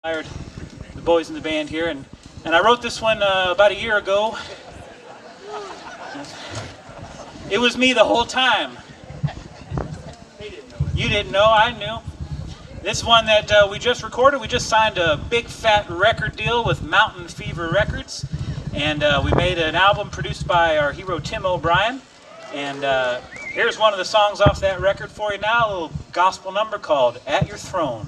Hired the boys in the band here, and I wrote this one about a year ago. It was me the whole time. You didn't know, I knew. This one that we just recorded. We just signed a big fat record deal with Mountain Fever Records, and we made an album produced by our hero Tim O'Brien. And here's one of the songs off that record for you now, a little gospel number called At Your Throne.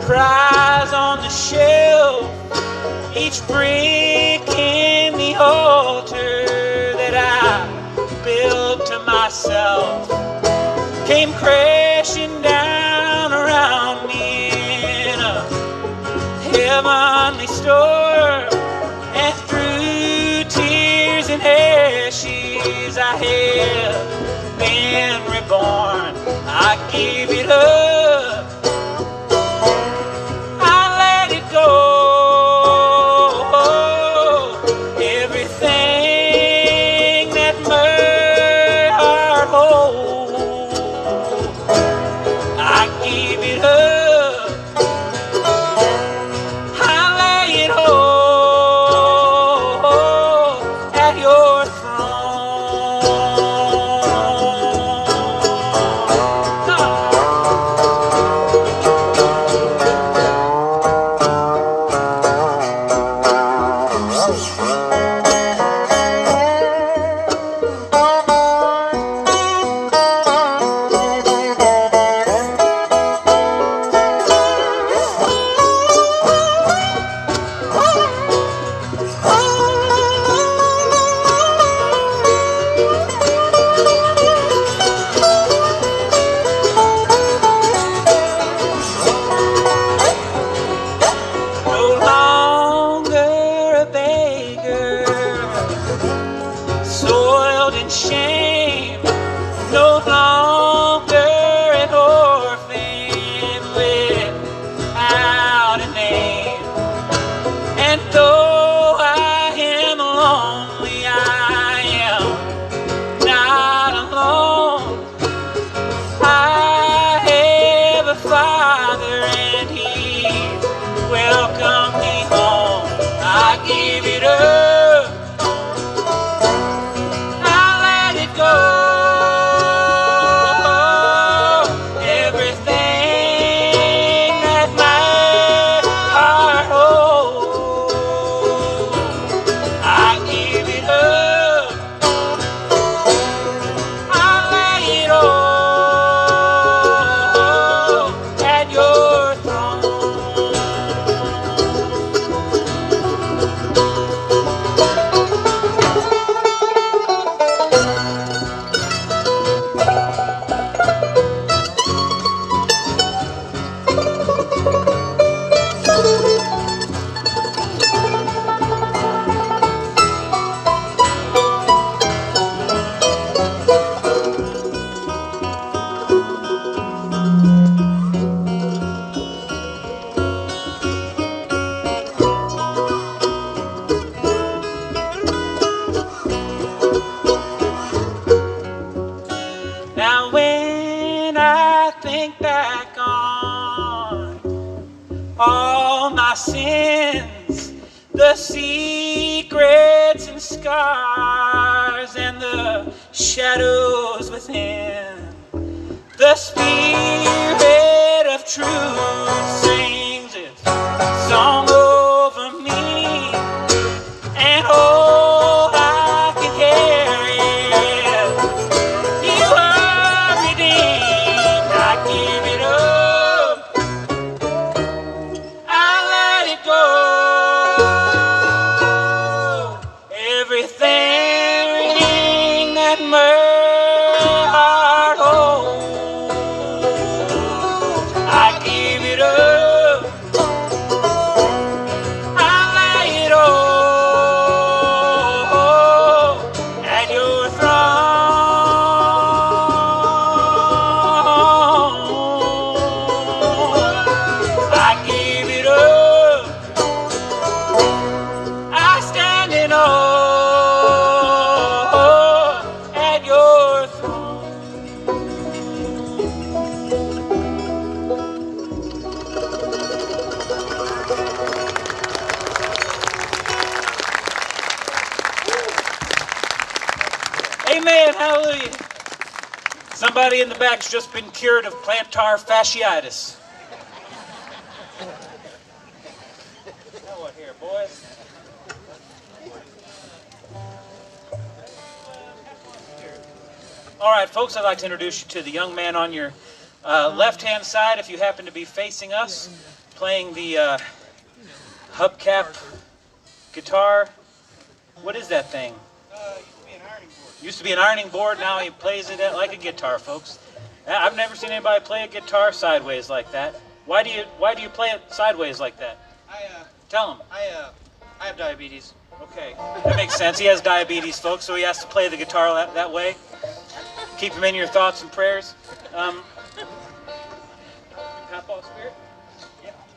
Prize on the shelf, each brick in the altar that I built to myself came crashing down around me in a heavenly storm, and through tears and ashes I have been reborn. I give it up, everything that my heart holds, I give it up, I lay it all at your shame, no longer an orphan without a name. And though I am lonely, I am not alone. I have a father and he welcomed me home. I give it up, now when I think back on all my sins, the secrets and scars and the shadows within, the Spirit of truth sings its song over me, and all I can hear is you are redeemed. I give it up, I let it go, everything thing that my heart holds. I give it up, I lay it all at your throne. I give it up, I stand in awe at your throne. Amen, hallelujah. Somebody in the back's just been cured of plantar fasciitis. Now what here, boys? All right, folks, I'd like to introduce you to the young man on your left-hand side, if you happen to be facing us, playing the hubcap guitar. What is that thing? Used to be an ironing board. Now he plays it like a guitar, folks. I've never seen anybody play a guitar sideways like that. Why do you play it sideways like that? Tell him. I have diabetes. Okay, that makes sense. He has diabetes, folks, so he has to play the guitar that way. Keep him in your thoughts and prayers. We're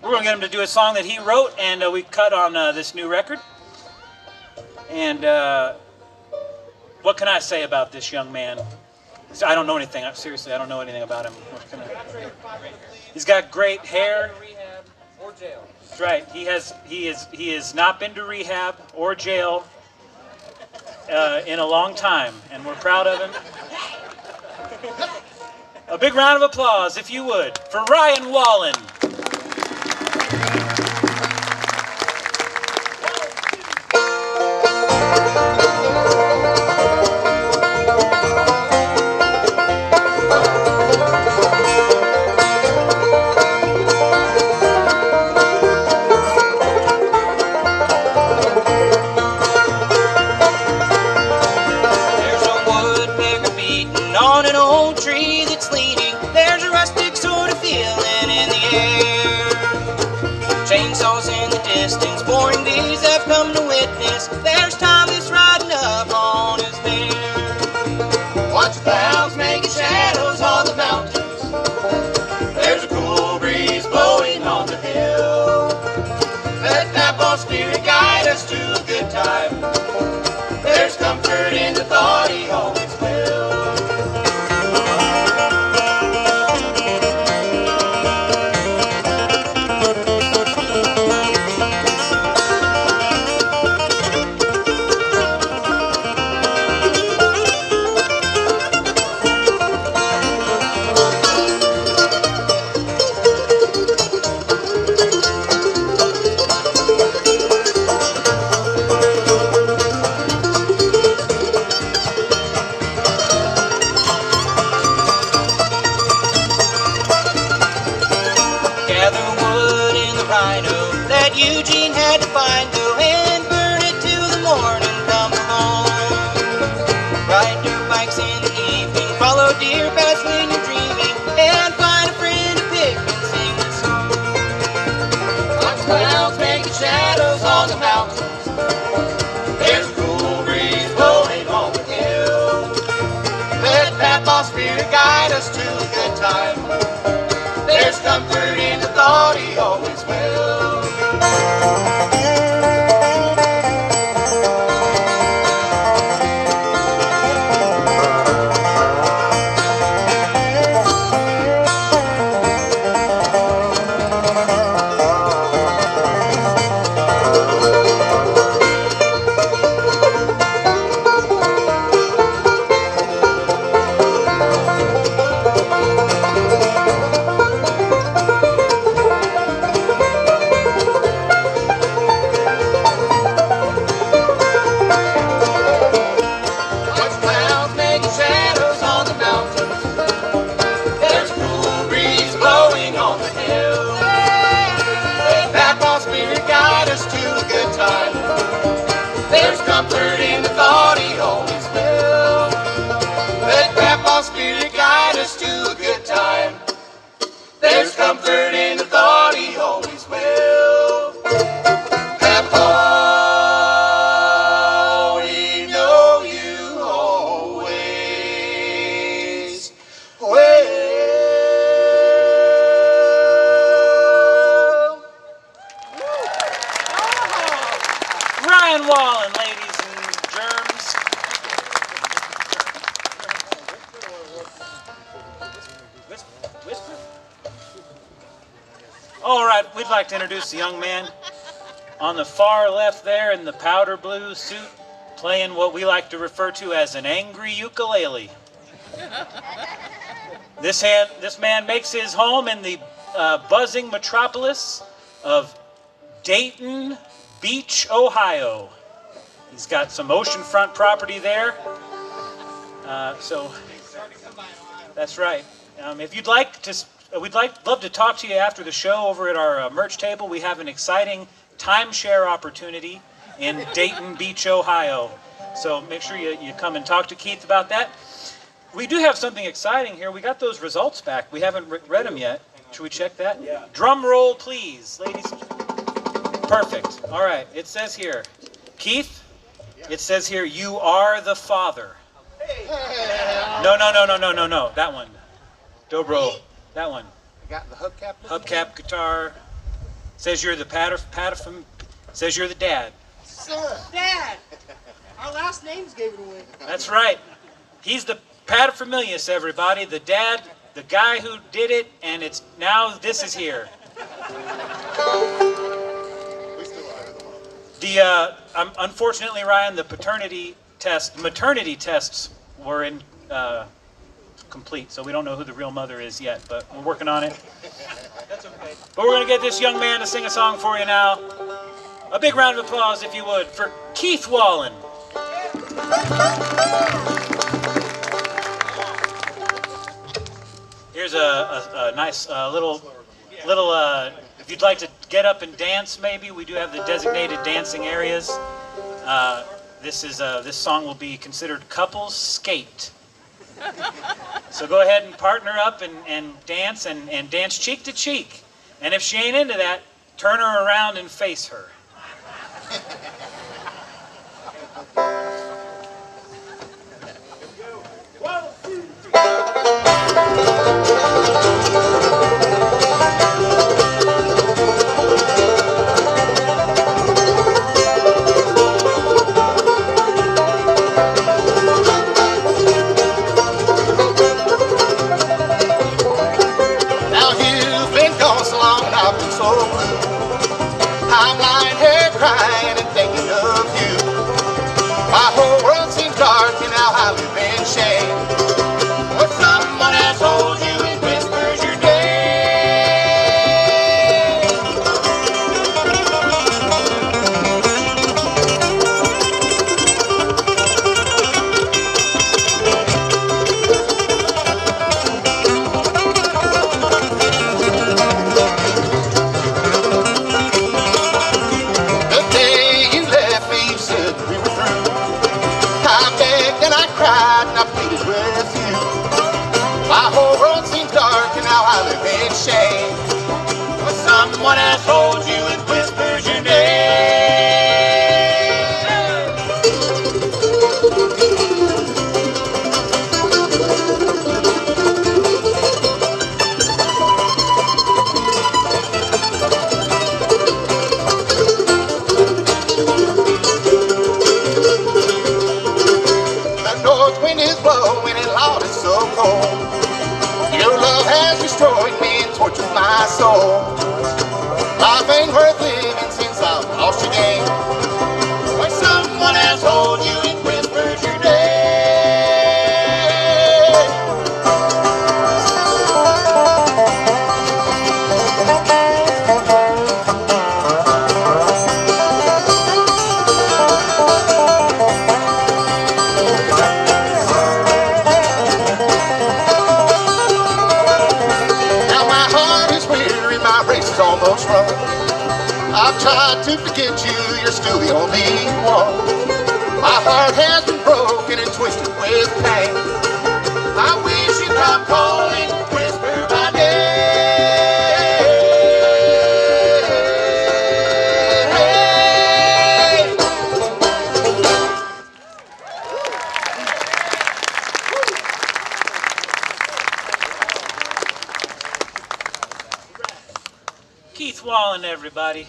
going to get him to do a song that he wrote, and we cut on this new record. And what can I say about this young man? I don't know anything. Seriously, I don't know anything about him. He's got great hair. Rehab or jail. That's right. He has not been to rehab or jail in a long time, and we're proud of him. A big round of applause, if you would, for Ryan Wallen. On an old tree that's leaning, there's a rustic sort of feeling in the air. Chainsaws in the distance, boring days I've come to witness. There's Thomas riding up on his mare. Watch the clouds making shadows on the mountains. There's a cool breeze blowing on the hill. Let that boss spirit guide us to a good time. There's comfort in the thought he always will. Eugene had to find, go and burn it till the morning come along. Ride dirt bikes in the evening, follow deer paths when you're dreaming, and find a friend to pick and sing the song. Watch clouds making shadows on the mountains. There's a cool breeze blowing on the hill. Let that boss spirit guide us to a good time. There's comfort in the thought he always will. we'd like to introduce the young man on the far left there in the powder blue suit, playing what we like to refer to as an angry ukulele. This man makes his home in the buzzing metropolis of Dayton Beach, Ohio. He's got some oceanfront property there. So that's right. If you'd like to, love to talk to you after the show over at our merch table. We have an exciting timeshare opportunity in Dayton Beach, Ohio. So make sure you come and talk to Keith about that. We do have something exciting here. We got those results back. We haven't read them yet. Should we check that? Yeah. Drum roll, please, ladies. Perfect. All right. It says here, Keith, it says here, you are the father. No. That one. Dobro. That one. I got the hubcap. Hubcap guitar. Says you're the says you're the dad. Sir. Dad. Our last names gave it away. That's right. He's the paterfamilias, everybody. The dad, the guy who did it, and it's now this is here. Unfortunately, Ryan, the maternity tests were complete, so we don't know who the real mother is yet, but we're working on it. That's okay. But we're going to get this young man to sing a song for you now. A big round of applause, if you would, for Keith Wallen. Here's a nice little, if you'd like to get up and dance, maybe, we do have the designated dancing areas. This song will be considered couples skate. So go ahead and partner up and dance and dance cheek to cheek. And if she ain't into that, turn her around and face her. I'm lying here crying and thinking of you. My whole world seems dark and now I live in shame. But someone else holds you and whispers your shame. But someone else holds you and whispers your name. The north wind is blowing and Lord, it's so cold. Your love has destroyed me and tortured my soul. Life ain't worth living since I've lost you again. Where someone else holds you and whispers your name. Almost run. I've tried to forget you, you're still the only one. My heart has been broken and twisted with pain. I wish you'd come calling, whisper my Keith Wallen, everybody.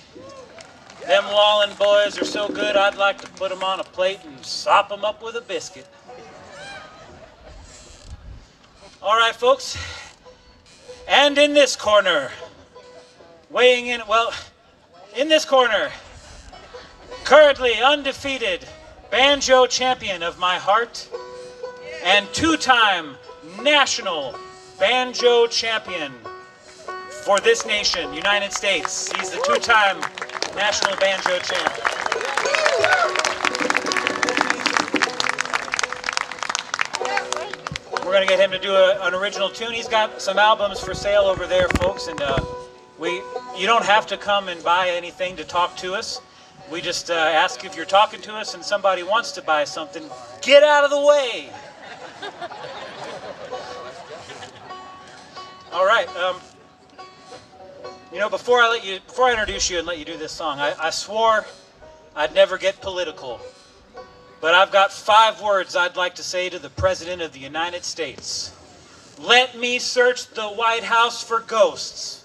Them Wallen boys are so good, I'd like to put them on a plate and sop them up with a biscuit. All right, folks. And in this corner, Weighing in, well, in this corner, currently undefeated banjo champion of my heart and two-time national banjo champion for this nation, United States. He's the two-time national banjo champion. We're going to get him to do an original tune. He's got some albums for sale over there, folks, and you don't have to come and buy anything to talk to us. We just ask if you're talking to us and somebody wants to buy something, get out of the way. All right. Before I introduce you and let you do this song, I swore I'd never get political. But I've got 5 words I'd like to say to the President of the United States. Let me search the White House for ghosts.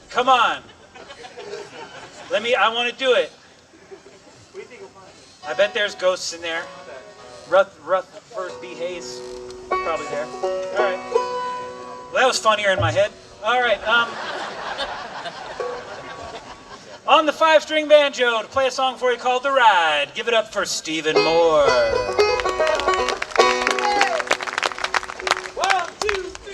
Come on. I want to do it. I bet there's ghosts in there. Rutherford B. Hayes, probably there. All right. Well, that was funnier in my head. All right. On the 5-string banjo to play a song for you called The Ride. Give it up for Stephen Moore. 1, 2, 3.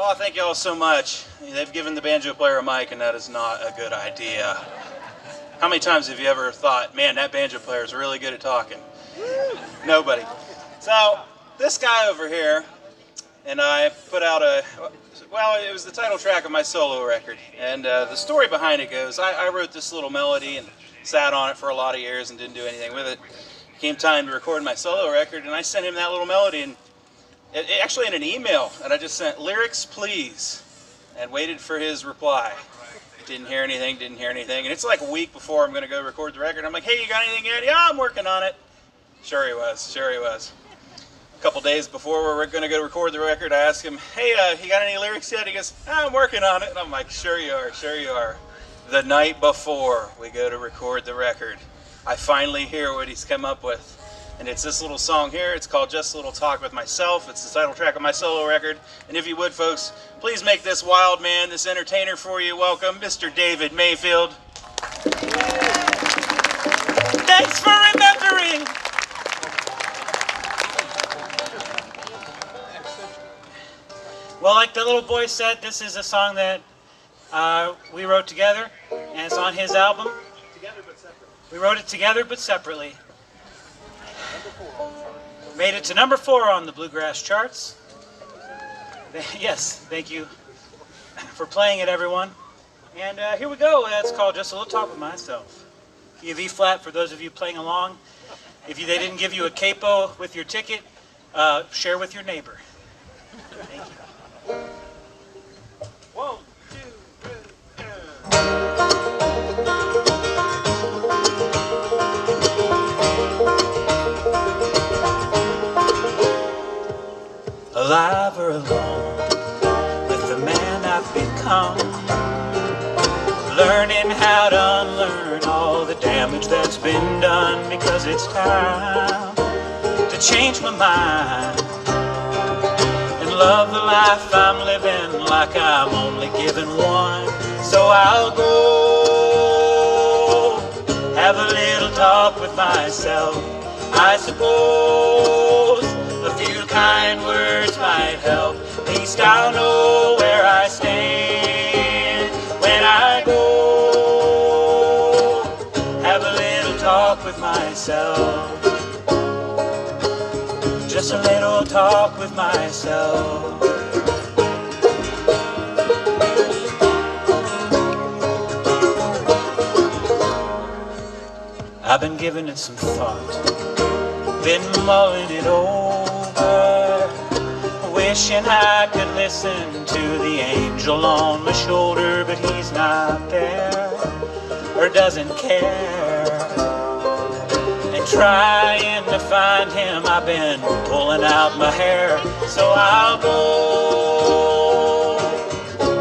Oh, thank you all so much. They've given the banjo player a mic, and that is not a good idea. How many times have you ever thought, man, that banjo player is really good at talking? Nobody. So, this guy over here and I put out it was the title track of my solo record. And the story behind it goes, I wrote this little melody and sat on it for a lot of years and didn't do anything with it. Came time to record my solo record, and I sent him that little melody, and actually in an email, and I just sent lyrics please and waited for his reply. Didn't hear anything, and it's like a week before I'm going to go record the record. I'm like, hey, you got anything yet? Yeah, I'm working on it. Sure he was. A couple days before we were going to go record the record, I asked him, hey, you got any lyrics yet? He goes, I'm working on it. And I'm like, sure you are. The night before we go to record the record, I finally hear what he's come up with. And it's this little song here. It's called Just a Little Talk with Myself. It's the title track of my solo record. And if you would, folks, please make this wild man, this entertainer for you welcome, Mr. David Mayfield. Thanks for remembering. Well, like the little boy said, this is a song that we wrote together, and it's on his album. We wrote it together but separately. Made it to number 4 on the Bluegrass charts. Yes, thank you for playing it, everyone. And here we go. That's called Just a Little Talk with Myself. Key of E flat for those of you playing along. If they didn't give you a capo with your ticket, share with your neighbor. Thank you. 1, 2, 3, alive or alone with the man I've become, learning how to unlearn all the damage that's been done, because it's time to change my mind and love the life I'm living like I'm only given one. So I'll go have a little talk with myself. I suppose a few kind words might help. At least I'll know where I stand when I go have a little talk with myself. Just a little talk with myself. I've been giving it some thought, been mulling it over, wishing I could listen to the angel on my shoulder, but he's not there, or doesn't care. And trying to find him, I've been pulling out my hair. So I'll go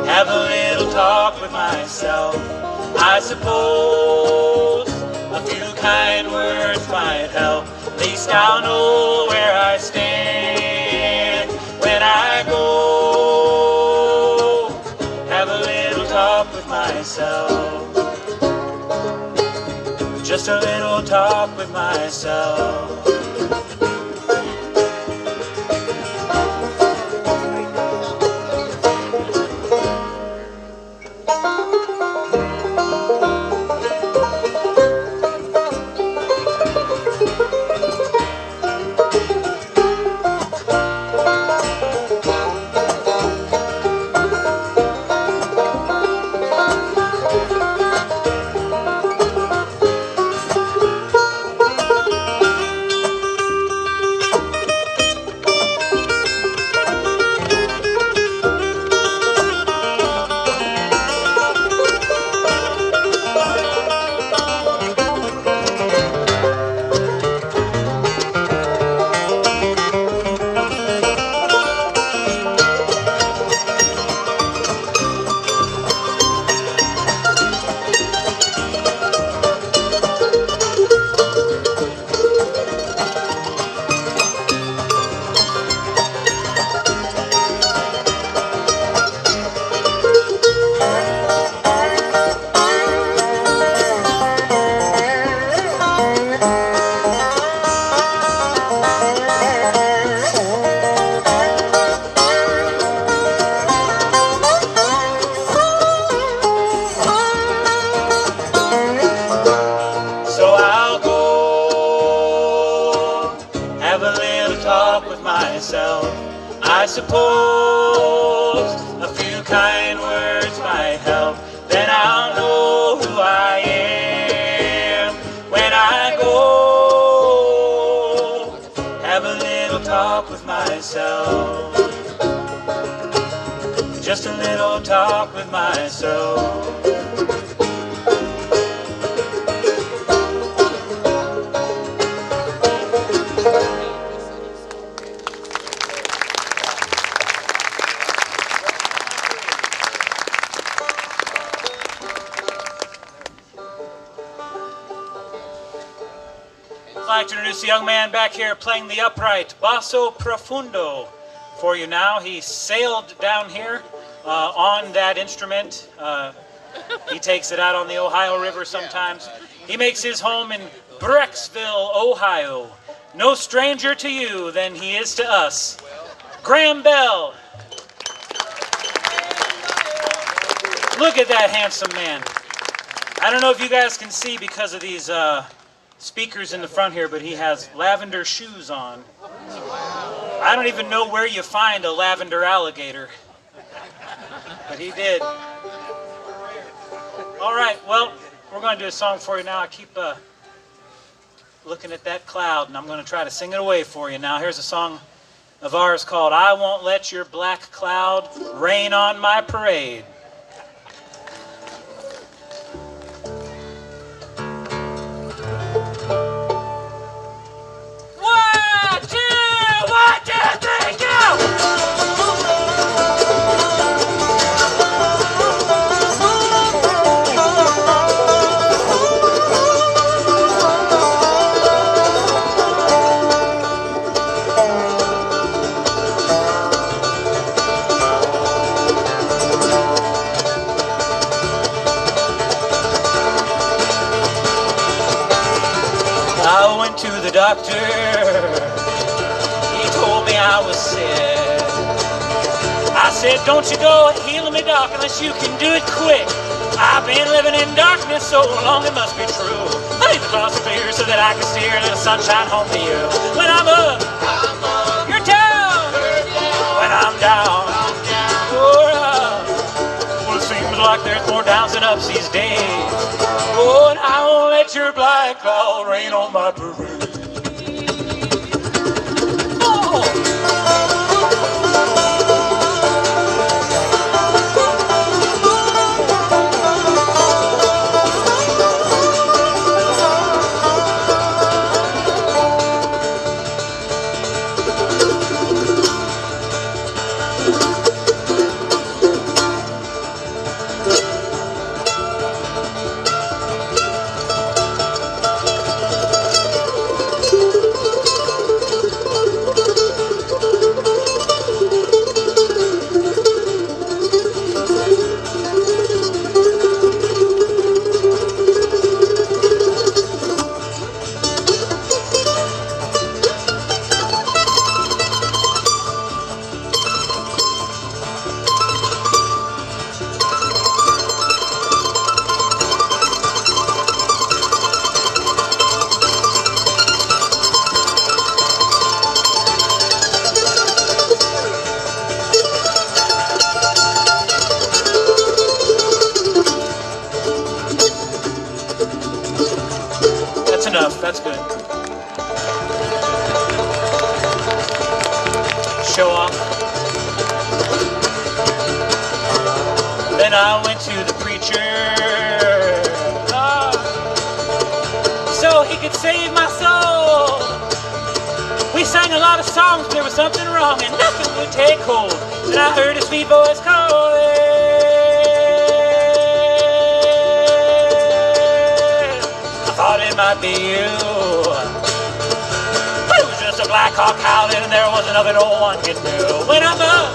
have a little talk with myself. I suppose a few kind words might help. At least I'll know where I stand when I go have a little talk with myself. Just a little talk with myself. I suppose a few kind words might help. Then I'll know who I am when I go. Have a little talk with myself. Just a little talk with myself. I'd like to introduce the young man back here playing the upright basso profundo for you now. He sailed down here on that instrument. He takes it out on the Ohio River sometimes. He makes his home in Brecksville, Ohio. No stranger to you than he is to us. Graham Bell. Look at that handsome man. I don't know if you guys can see because of these speakers in the front here, but he has lavender shoes on. I don't even know where you find a lavender alligator, but he did. All right, well, we're going to do a song for you now. I keep looking at that cloud, and I'm going to try to sing it away for you now. Here's a song of ours called I Won't Let Your Black Cloud Rain on My Parade. I went to the doctor, he told me I was sick. I said, don't you go healing me, doc, unless you can do it quick. I've been living in darkness so long it must be true. I need the clouds to clear so that I can steer a little sunshine home to you. When I'm up, you're down. When I'm down, you're up. Well, it seems like there's more downs than ups these days. Oh, and I won't let your black cloud rain on my parade. Enough, that's good. Show off. Then I went to the preacher so he could save my soul. We sang a lot of songs, but there was something wrong and nothing would take hold. Then I heard a sweet voice calling. Thought it might be you, but it was just a black hawk howling and there wasn't nothing no one could do. When I'm up,